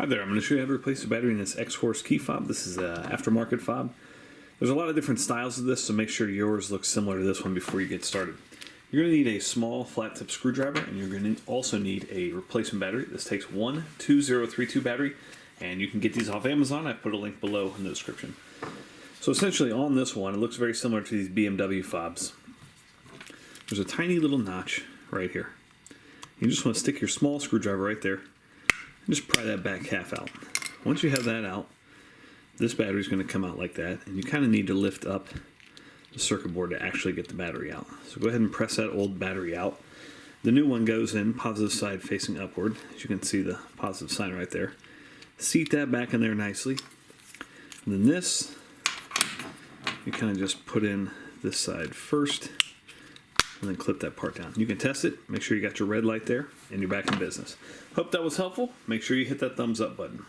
Hi there, I'm going to show you how to replace the battery in this Xhorse key fob. This is an aftermarket fob. There's a lot of different styles of this, so make sure yours looks similar to this one before you get started. You're going to need a small flat tip screwdriver, and you're going to also need a replacement battery. This takes one 2032 battery, and you can get these off Amazon. I put a link below in the description. So essentially on this one, it looks very similar to these BMW fobs. There's a tiny little notch right here. You just want to stick your small screwdriver right there. Just pry that back half out. Once you have that out, this battery is going to come out like that, and you kind of need to lift up the circuit board to actually get the battery out. So go ahead and press that old battery out. The new one goes in positive side facing upward. As you can see, the positive sign right there. Seat that back in there nicely. And then this, you kind of just put in this side first, and then clip that part down. You can test it, make sure you got your red light there, and you're back in business. Hope that was helpful. Make sure you hit that thumbs up button.